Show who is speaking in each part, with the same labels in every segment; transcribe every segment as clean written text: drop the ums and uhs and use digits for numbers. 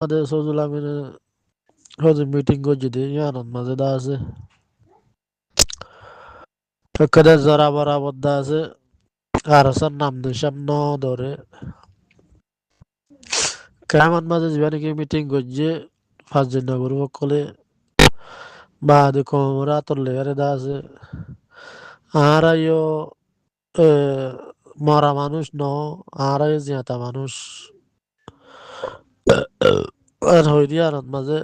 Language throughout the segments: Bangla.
Speaker 1: আমাদের সজুল আমিনের হচ্ছে মিটিং করছি ইয়ানোর মাঝে দা আছে এখানে জরা বরাবর দা আছে আর আসার নাম দিশাম ন ধরে কেমন মাঝে যাবে নাকি মিটিং করছে পাঁচজন নগর কলে বাদ কোমরা তোর লেয়ারে দা আছে আর আইও মরা মানুষ ন আর আইও জিয়াতা মানুষ আর হই দিয়া আনত মাঝে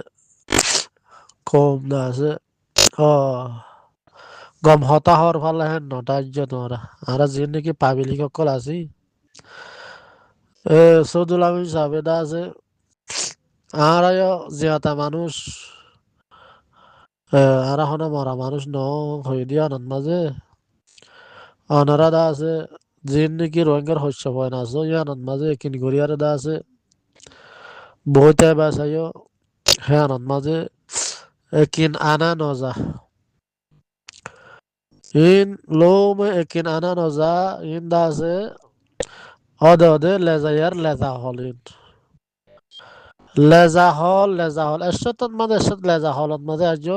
Speaker 1: কম দা আছে ও গম হতাহর ফালে হেন নটা ইজ্জত তোমরা আর যে নাকি পাবিলিক অকল আছি সৌদুল আমিন সাহেব আছে আর জিয়াতা মানুষ আর হনে মরা মানুষ ন হই দিয়া আনত মাঝে অনারা দা আছে জিন নাকি রোহিঙ্গার শস্য পয় না আছো ইয়ানত মাঝে কিন গড়িয়ারে দা আছে বইতে বাসাইও হ্যাঁ আনত মাঝে কিন আনা নজা ইন লোমে একিন আনা নজা ইন দা আছে অদে অদে লেজাইয়ার লেজা হল ইন লেজা হল এসত মাঝে এসত লেজা হলত মাঝে আজ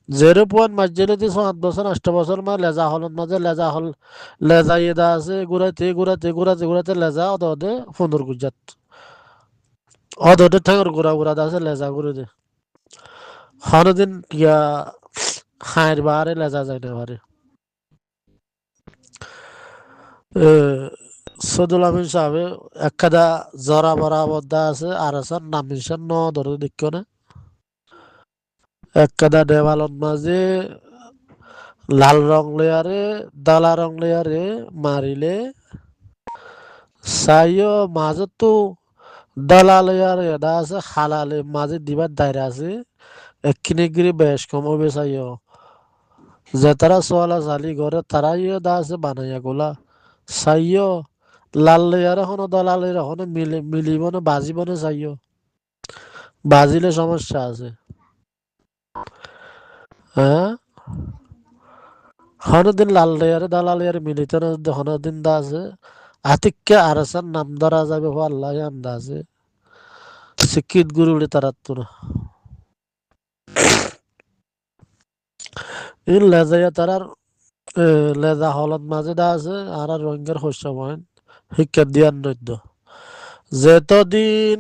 Speaker 1: 0 মাঝে দি 7 বছর 8 বছর মা লেজা হলত মাঝে লেজা হল লেজা ইদা আছে ঘুরাইতে লেজা অদে অদে ফুন্দর গুজাত অদে অদে ঠাঙ্গর ঘুরা দা আছে লেজা ঘুরে দে হনদিন ইয়া খায়ের বাহারে লেজা যায় না বারে সদুল আমিন সাহেব একদা জরা বরাবর দা আছে আর আসার নাম মিশন ন ধরে দেখো না একদা দেওয়ালত মাঝে লাল রং লেয়ারে দালা রং লেয়ারে মারিলে সাইও মাঝে তো দালা লেয়ারে এটা আছে হালালে মাঝে দিবার দায়রা আছে একখিনি গিরি বেশ কম হবে সাইও যে তারা সোয়ালা জালি ঘরে তারাই দা আছে বানাইয়া গোলা সাইও লাল লেয়ারে হনো দালা লেয়ারে হনো মিলিব না বাজিব না সাইও বাজিলে সমস্যা আছে হ্যাঁ হনদিন লাল লেয়ারে দালাল লেয়ারে মিলিত না হনদিন দা আছে আতিককে আরসার নাম ধরা যাবে হো আল্লাহ আন্দাজে শিক্ষিত গুরুলি তারাত্তু না ইন লেজাইয়া তারার লেজা হলত মাঝে দা আছে আর রোহিঙ্গার শস্য বহেন শিক্ষা দিয়ার নৈদ্য যেতদিন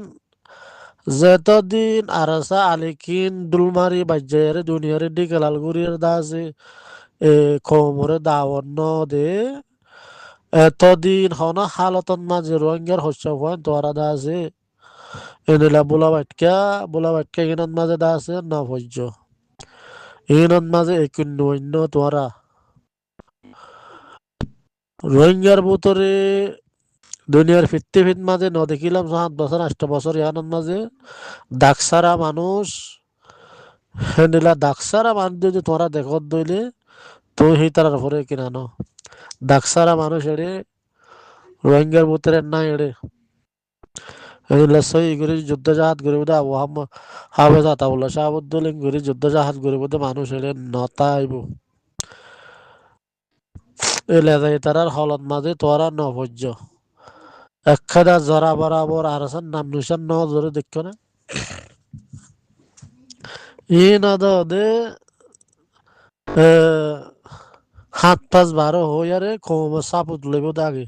Speaker 1: যেতদিন আরসা আলিকিন ডুলমারি বাজ্যারে দুনিয়ারে দিকে লালগুড়ির দা আছে খমরে দাওয়ান্ন দে এতদিন হন হালতন মাঝে রোহিঙ্গার শস্য বহেন তোরা দা আছে এনিলা বোলা বাটকা ইনত মাঝে দা আছে নভজ্য ইনত মাঝে একুন্ন অন্য তোরা রোহিঙ্গার ভিতরে দুনিয়ার ফিরতে মাঝে ন দেখিলাম 7 বছর 8 বছর ইয়ানোর মাঝে দাকসারা মানুষ হেনিলা দাকসারা মানুষ যদি তোরা দেখত দইলে তুই সেই তার পরে কিনা ন দাকসারা মানুষ এড়ে রোহিঙ্গার ভিতরে না এড়ে এনিলা সই করে যুদ্ধ জাহাজ করে বোধ হাফেজ আতাউল্লাহ শাহাবুদ্দৌলিন করে যুদ্ধ জাহাজ করে বোধ মানুষ এড়ে নতা আইব এলাকায় তারার হলত মাঝে তোরা নভজ্য একখানা জরা বরাবর আর নাম নিশান ন ধরে দেখো না ই না দে হাত পাঁচ বারো হইয়ারে কম সাপুত লইব দাগে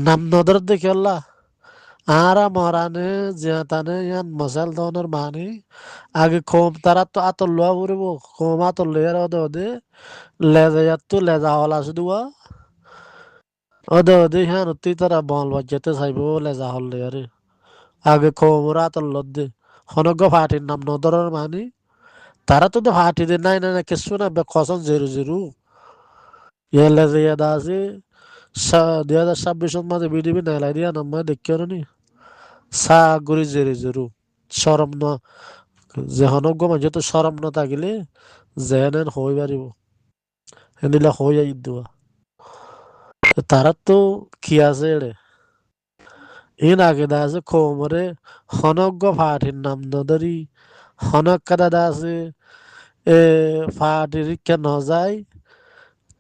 Speaker 1: নাম নদর দেখে আল্লাহ আরা মরানে জিয়াতানে ইয়ান মশাল দনের মানি আগে কম তারা তো আতর লোয়া উড়ব কম আতর লইয়ার ওদে লেজা তো লেজা হল আছে দুয়া ওদে হ্যাঁ তুই তারা বল বাজ্যাতে চাইব লেজা হল লইয়ারে আগে কমরা আতর লদ্দে হনগ ফাটির নাম নদরের মানি তারা তো ফাটি দে নাই না কিছু না কসন জেরু জেরু ইয়ালে যে ইয়াদা আছে 2026 মাঝে বিডিবি নাইলাই দিয়া নাম্বার দেখিও নি সা গুরি জেরু জেরু সরম ন যে হনগ মাঝে তো সরম ন থাকিলে জেনেন হই পারিব হেনিলা হই আই দুয়া তারা তো কি আছে এড়ে ইন আগে দা আছে কোমরে হনগ ফাটির নাম নদরি হনক কাদা দা আছে ফাটির কে ন যায়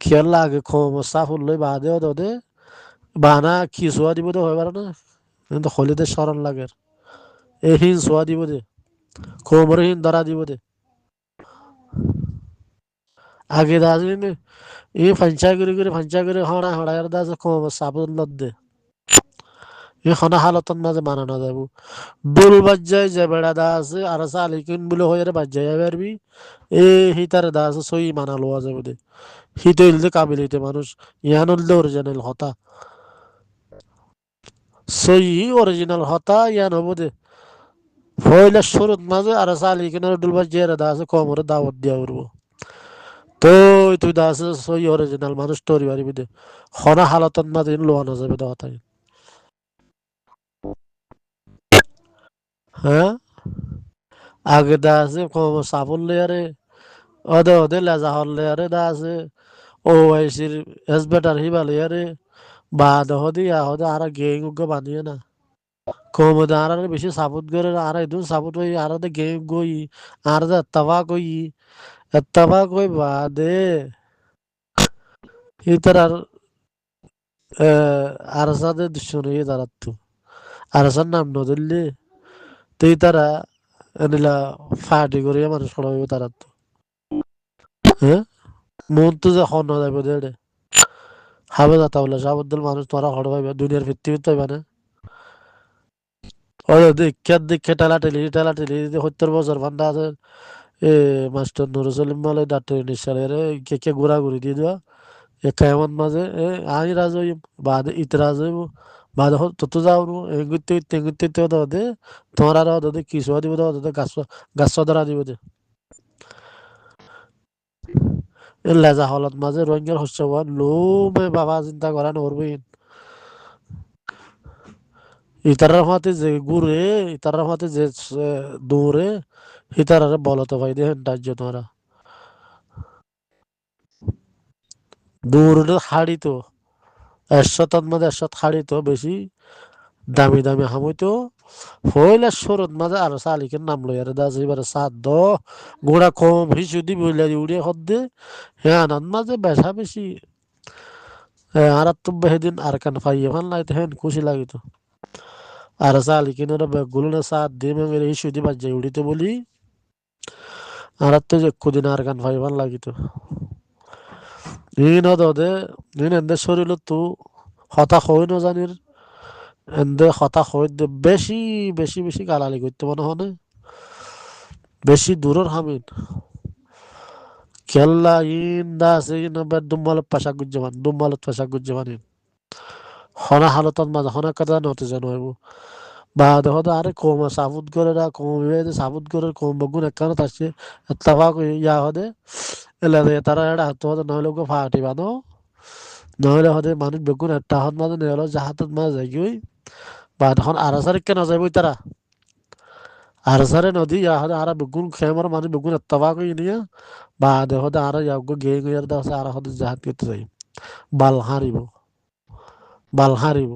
Speaker 1: খেয়াল লাগে কম সাফুল লই বাদে দে বানা কি সোয়া দিব তো হয় পারে না কিন্তু হলিতে স্মরণ লাগে এ হিন সোয়া দিব দে কোমরে হিন ধরা দিব দে আগে দাস এই ফাঞ্চা করে হড়া হড়া এর দাস কম সাবুন লত দে এই খনা হালতন মাঝে মানানো যাব দোল বাজ্জায় যে বেড়া দা আছে আর সালিকিন বলে হয়ে বাজ্জায় পারবি এ হিতার দা আছে সই মানা লওয়া যাবে দে হিতে হইলে কাবিল হইতে মানুষ ইয়ান হইলে অরিজিনাল হতা সই অরিজিনাল হতা ইয়ান হবো দে ফয়লা শুরুত মাঝে আর সালিকিনের দোল বাজ্জায় দা আছে কমরে দাওয়াত দিয়া উঠবো তো তুই দা আছে সই অরিজিনাল মানুষ তৈরি পারবি দে খনা হালতন মাঝে লোয়ানো যাবে দা হতা হ্যাঁ আগে দা আছে কম সাফল লেয়ারে ওদে ওদে লেজা হল লেয়ারে দা আছে ও আইসির এস বেটার হিবা লেয়ারে বা দহদি আহদে আর গেং উগ্গ বানিয়ে না কম দে আর বেশি সাবুত করে আর ইদুন সাবুত হই আর দে গেং গই আর দে এত্তাবা কই বাদে ইতার আর সাথে দুশ্মন হয়ে দাঁড়াতো আর সার নাম নদললে তুই তারা এনিলা ফাটি করে মানুষ পড়াবে তারা তো হ্যাঁ মন তো যে হন যাবে দেড়ে হাবে যাতা বলে সাবদ্দল মানুষ তোরা হড় পাইবে দুনিয়ার পৃথিবীতে পাইবে না ওই দেখে টেলা টেলি 70 বছর বান্ধা আছে এ মাস্টার নুরুল সলিম মালে ডাক্তার নিশ্চয় রে কে ঘুরা ঘুরি দিয়ে দেওয়া এ কেমন মাঝে এ আই রাজ হইম বাদ ইত রাজ হইব বাদ তত যাও তেঙ্গুতে দে তোমার আর দে কিছু দিব দে গাছ ধরা দিব দে এ লেজা হলত মাঝে রোহিঙ্গার হস্য লো বাবা চিন্তা করা নরবই ইতারার মাতে যে ঘুরে ইতারার মাতে যে দৌড়ে ইতারারে বলতো ভাই দেখেন রাজ্য তোমরা দৌড়ে হাড়ি তো 100 মধ্যে 100 হাড়ি তো বেশি দামি দামি হামইতো হইলে সরত মাঝে আর সালিকের নাম লই আর দাস এবারে সাত দ গোড়া কম হিসু দি বইলা উড়িয়ে হদ্দে হ্যাঁ নান মাঝে বেশা বেশি আর তো বেদিন আর কান ফাইয়ে ভাল লাইতে হেন খুশি লাগিত আর সালিকের গুলো না সাত দিয়ে মেরে হিসু দি বাজ্যে উড়িতে বলি আর তো যে কুদিন আর কান ফাই ভাল লাগিত ইন দে ইন এন্দে শরীর তো হতাশ হই ন জানির এন্দে হতাশ হই দে বেশি বেশি বেশি গালালি করতে মনে হনে বেশি দূরের হামিন কেল্লা ইন দা আছে ইন দুম্বালত পাশা গুজ্জমান ইন হনা হালতন মাঝে হনা কথা নতে যেন হইব বা দেখো তো আরে কম সাবুত করে না কম বিবাহিত সাবুত করে কম বগুন একখানে আসছে তাবাক ইয়া হদে এলে তারা এটা হাত হতে নইলে ফাটি বানো নহলে হতে মানুষ বেগুন একটা হাত মাঝে নেওয়ালো জাহাতত মাঝে যাই গই বা তখন আরাসারে কেন যাইবই তারা আরাসারে নদী ইয়া হদে আরা বেগুন খেমর মানুষ বেগুন তাবাক নিয়ে বা দেখো তো আরা ইয়াগো গে গিয়ার দাসে আরা হতে জাহাত করতে যাই বাল হারিব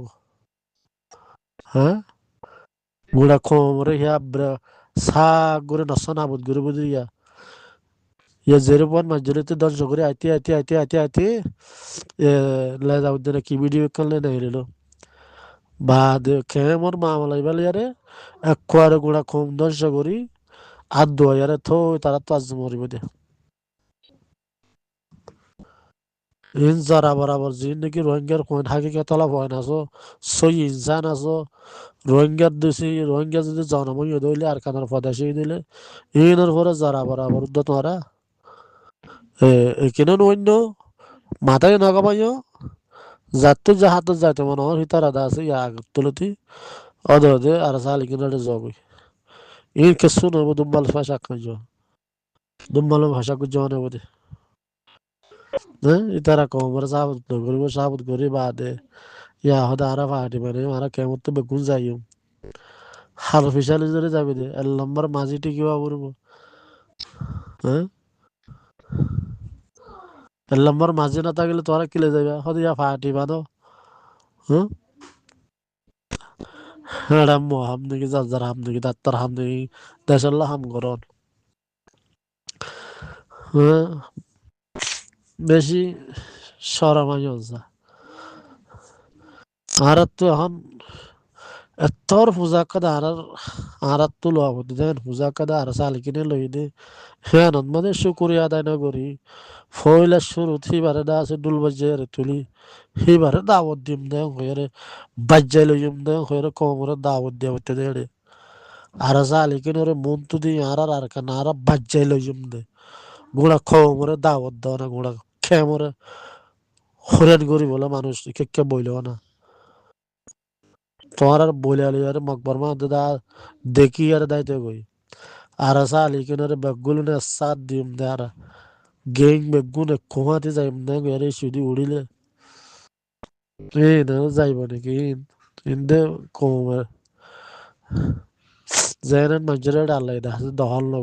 Speaker 1: হ্যাঁ গুড়া খমরে হিয়া সা করে নষ্ট নাবুদ করে বুঝি ইয়া 0.মাজরিতে ধ্বংস করে আইতে লেজা উদ্দিনে কি ভিডিও করলে নাই রেলো বাদ কেমন মামলা ইবাল ইয়ারে একবারে গুড়া কম ধ্বংস করি আর দোয়া ইয়ারে থো তারা তো আজ মরিব দে ইন যারা বরাবর জিন নাকি রোহিঙ্গার কোন হাকিকতলা ভয় আছো সই ইনসান আছো রোহিঙ্গার দেশে রোহিঙ্গা যদি জনময় দইলে আর কানার ফদাসি দিলে ইনের পরে যারা বরাবর তোরা এখানে অন্য মাথায় নাগাবাইও যাতে জাহাতে যাইতে মনে হয় হিতার আদা আছে ইয়া তুলতি অদে আর সালি কিনারে জগই ইন কেসু নব দুম্বাল ভাষা কইজ দুম্বাল ভাষা কইজ নেব দে হ্যাঁ ইতারা কমর সাবত করি বাদে ইয়া হদা আরা ফাটি মানে আরা কেমন তো বেগুন যাইও হাল ফিসালি জরে যাবে দে এল নম্বর মাঝি টিকিবা বলবো হ্যাঁ এল নম্বর মাঝি না থাকলে তোরা কিলে যাবে হদে ইয়া ফাটি বানো হ্যাঁ ম্যাডাম হাম নাকি যার হাম নাকি ডাক্তার হাম নাকি দেশের হাম করন হ্যাঁ বেশি সরমাই হচ্ছে আর তো এখন এত্তর পূজা কাদা আরাত তো লোয়া হতে দেন পূজা কাদা আর সাল কিনে লই দে হ্যাঁ মানে শুকুরিয়া আদায় না করি ফয়লা শুরু থিবারে দা আছে ডুল বাজে তুলি হিবারে দাওয়াত দিম দেন হয়ে বাজ্জাই লইম দেন হয়ে কমরে দাওয়াত দিয়া হতে দে আর সাল কিনে রে মন তো দি আর কানা আর বাজ্জাই লইম দে গোড়া কমরে দাওয়াত দাও না গোড়া খেমরে হরেন গরি বলে মানুষ কে বইল না তোমার আর বলে আলি আর মকবর মা দাদা দেখি আর দাইতে কই আর সালি কিনারে বেগুলো নে সাত দিম দে আর গেং বেগুনে কোমাতে যাইম না গরে শুধু উড়িলে এই না যাইব নাকি ইন্দে কমে জেনেন নজরে ডালাই দা দহল